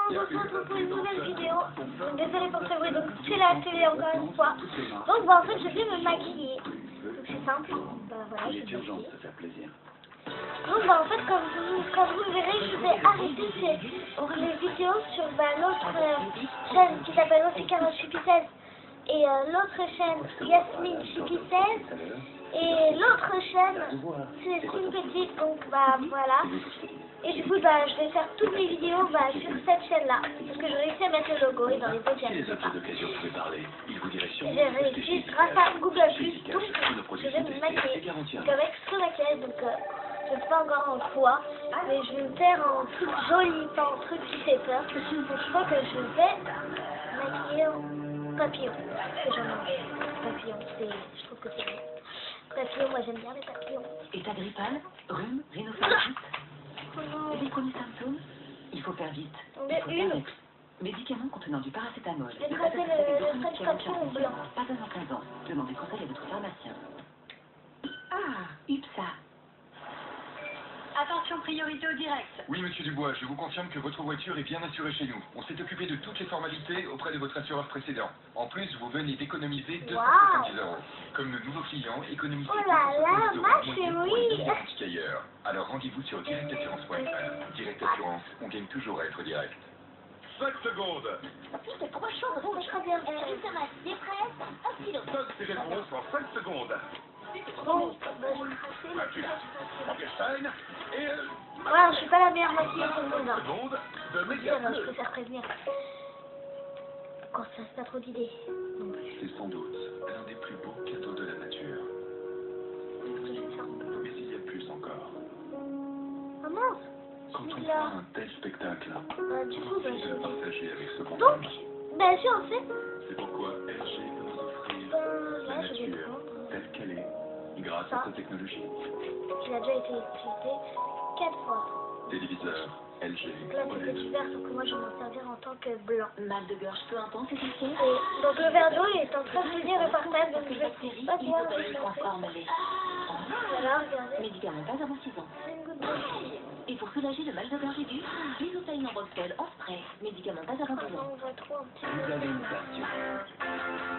on se retrouve pour une nouvelle vidéo. Désolée pour ce bruit, donc c'est la télé encore une fois. Donc bah, en fait je vais me maquiller. Donc c'est simple. Bah voilà, je vais me maquiller. Donc bah, en fait comme vous le verrez, je vais arrêter les vidéos sur l'autre chaîne qui s'appelle aussi Carole Chupitez. Et l'autre chaîne Yasmine Chupitez. Et l'autre chaîne c'est une petite, donc bah voilà. Et du coup, bah, je vais faire toutes mes vidéos sur cette chaîne-là. Parce que j'ai réussi à mettre le logo et dans les autres, j'arrive pas. J'ai réussi grâce à Google+, donc je vais me maquiller. Donc avec ce maquillage, donc je ne sais pas encore en quoi, mais je vais me faire en truc joli, pas en truc qui fait peur. Donc je crois que je vais maquiller en papillon. Parce que j'en ai envie. Papillon, je trouve que c'est bien. Papillon, moi j'aime bien les papillons. État grippal, rhume, rhinopharyngite. Les premiers symptômes, il faut faire vite. Médicaments contenant du paracétamol. J'ai tracé le French papillon blanc. Pas avant 15 ans. Demandez conseil à votre pharmacien. Ah, UPSA. Attention, priorité au direct. Oui, monsieur Dubois, je vous confirme que votre voiture est bien assurée chez nous. On s'est occupé de toutes les formalités auprès de votre assureur précédent. En plus, vous venez d'économiser 270 €. Comme nos nouveaux clients, économisez 270 € moins pour les garanties qu'ailleurs. Alors rendez-vous sur directassurance.fr. Direct Assurance, on gagne toujours à être direct. 5 secondes. C'est trop chaud, c'est très bien. Des fraises, un stylo. 5 réponses en 5 secondes. Bon, bah, je vais tracer Frankenstein et... Voilà, je suis pas la meilleure maquilleuse au monde. Seconde de Alors, médias. je préfère prévenir. Quand ça se pas trop d'idées. C'est sans doute l'un des plus beaux cadeaux de la nature. Mais il y a plus encore. Ah mince. Quand on voit un tel spectacle, Du coup, bah, envie de le partager avec ce qu'on donc, aime. bah, si on sait. C'est pourquoi LG peut nous offrir la Là, je vais nature prendre telle qu'elle est, grâce à sa technologie. qui a déjà été utilisé 4 fois. Téléviseur LG Là, c'est petit vert, sauf que moi, je vais m'en servir en tant que blanc. Mal de gorge peu intense, c'est ici. Et donc, le verre d'eau est en train de venir le partage, donc je vais pas pouvoir le replacer. Voilà, regardez. Médicaments pas avant 6 ans. C'est une goutte d'eau. Et pour soulager le mal de gorge aigu, l'isocaïne en Roxel en spray. Médicaments pas avant 10 ans. On voit trop un petit Vous peu. avez une passion.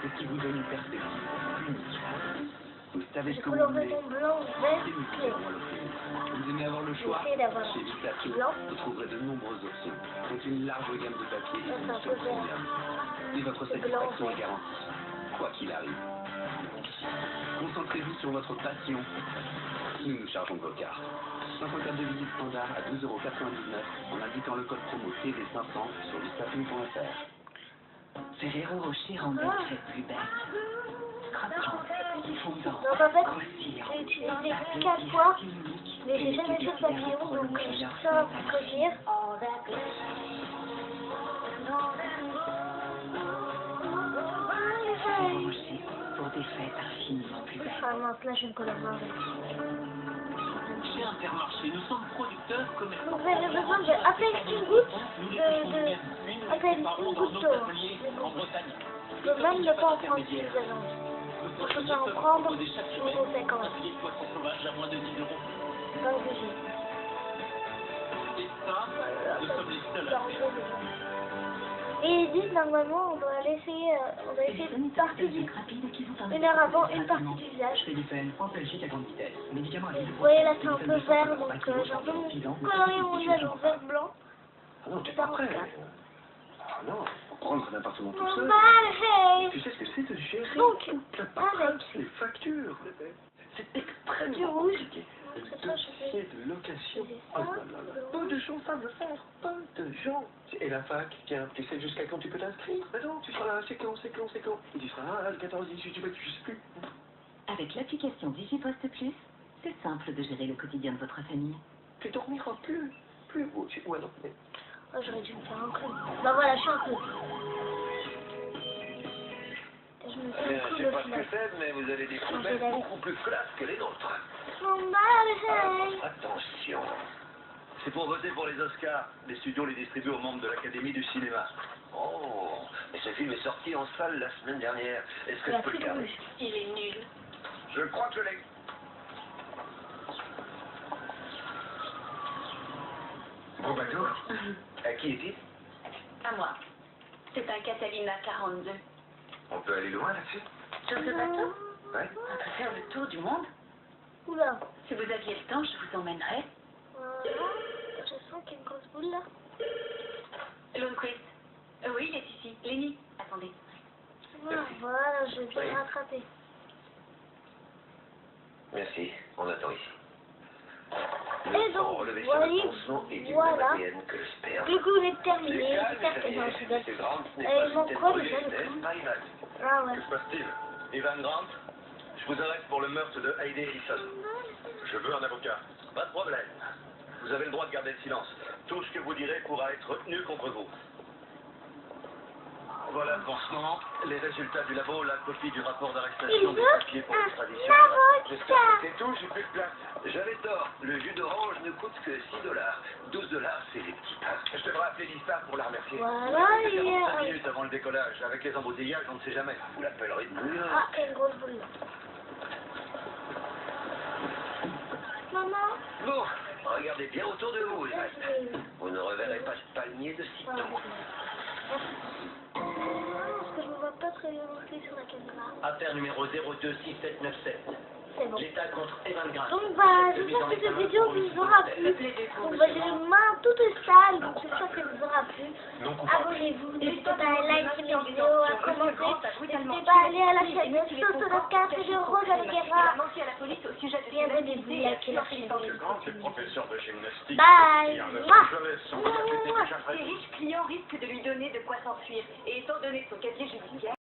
Ce qui vous donne une perspective unique. Vous savez ce J'ai que vous coloré voulez. mon blanc vert C'est Vita clair. pour l'offrir. Vous aimez avoir le choix? J'essaie d'avoir Chez Vita Club, blanc. vous trouverez de nombreuses options, dont une large gamme de papiers et Ça, c'est un solutions peu vert. premium. Et votre C'est satisfaction blanc. est garantie, quoi qu'il arrive. Concentrez-vous sur votre passion. Nous nous chargeons de vos cartes. 500 cartes de visite standard à 12,99 € en indiquant le code promo TV500 sur vitafilm.fr. Ferrero Rocher rend votre fête plus belle. Croquant, fondant, Donc en fait, croustillant. j'ai utilisé 4 fois, mais j'ai jamais fait de papillon, donc ça va vous coller. Ferrero Rocher pour des fêtes infiniment plus belles. Ah mince, là je vais me coller avec. Chez Intermarché, nous sommes producteurs commerçants. Donc vous avez besoin de à peine une goutte à peine une goutte d'eau. En Bretagne. Je peux même ne pas en prendre si vous avez envie. Je peux en prendre si vous conseille quand même. Des poissons sauvages à moins de 10 €. Pas obligé. Et ça, nous sommes les seuls à faire. Et ils disent normalement on doit essayer une partie du... Une heure avant, une partie du visage. Téléphone, en Belgique à grande vitesse. Médicaments à l'île de Vous voyez là c'est un peu vert, donc j'ai un peu coloré mon visage en vert blanc. Ah non, tu pas prêt. Ah non, faut prendre un appartement tout seul. Mal, Tu sais ce que c'est de gérer donc, toute la avec paperasse, les factures. C'est du extrêmement rouge. compliqué. Le dossier de location. Oh là là. Peu de gens savent le faire. Peu de gens. Et la fac, tiens, tu sais jusqu'à quand tu peux t'inscrire? Mais non, tu seras là, c'est quand? Et tu seras le 14, 18, je sais plus. Avec l'application DigiPost Plus, c'est simple de gérer le quotidien de votre famille. Tu dormiras plus. Ouais, non, mais... Oh, j'aurais dû me faire un clown. Bah voilà, je suis un clown. Je me fais un Je sais clown pas au ce que final. c'est, mais vous allez découvrir beaucoup plus classe que les nôtres. Mon mal, Attention. C'est pour voter pour les Oscars. Les studios les distribuent aux membres de l'Académie du cinéma. Oh, mais ce film est sorti en salle la semaine dernière. Est-ce que je peux le garder? Il est nul. Je crois que je l'ai. Bon bateau. À qui est-il? À moi. C'est un Catalina 42. On peut aller loin là-dessus? Sur ce bateau, Ouais. on peut faire le tour du monde. Oula. Si vous aviez le temps, je vous emmènerais. Voilà. Je sens qu'il y a une grosse boule là. Lundquist. Oui, il est ici. Lenny. Attendez. Voilà, je vais bien le rattraper. Merci, on attend ici. Et Le sang donc, relevé sur le voyez, tronçon est du voilà. même ADN que le sperme. Du coup, on est terminé. C'est calme, J'espère que ça y non, est, je rigole. c'est Grant, ce n'est Et pas ils m'ont une tête quoi brûlée, déjà le n'est-ce coup? pas, Ivan? Ah ouais. Que se passe-t-il? Ivan Grant, je vous arrête pour le meurtre de Heidi Ellison. Je veux un avocat. Pas de problème. Vous avez le droit de garder le silence. Tout ce que vous direz pourra être retenu contre vous. Voilà pour ce moment les résultats du labo, la copie du rapport Il d'arrestation des veut papiers pour un l'extradition. avocat. J'espère que c'est tout, j'ai plus de place. J'avais tort, le jus d'orange ne coûte que $6. $12, c'est les petits pains. Je devrais appeler Lisa pour la remercier. Voilà, il y a 45 minutes avant le décollage, avec les embouteillages, on ne sait jamais. Vous l'appellerez de New York. Ah, il y a une grosse boule là. Maman. Bon, regardez bien autour de vous, Ivan. Vous ne reverrez pas ce palmier de sitôt. Parce que je ne vois pas très bien non plus sur la caméra. Affaire numéro 026797. C'est bon. L'état contre Evan Grant. Donc bah, j'espère que cette vidéo vous aura plu. Donc bah, j'ai les mains toutes sales, donc j'espère qu'elle vous aura plu. Abonnez-vous, n'hésitez pas à liker mes vidéos, à commenter. N'hésitez pas à aller à la chaîne de Sotonoscar, c'est de Rose Alguera. Et abonnez-vous, likez la chaîne. Grant est professeur de gymnastique. Bye. Ces riches clients risquent de lui donner de quoi s'enfuir. Et étant donné son casier judiciaire,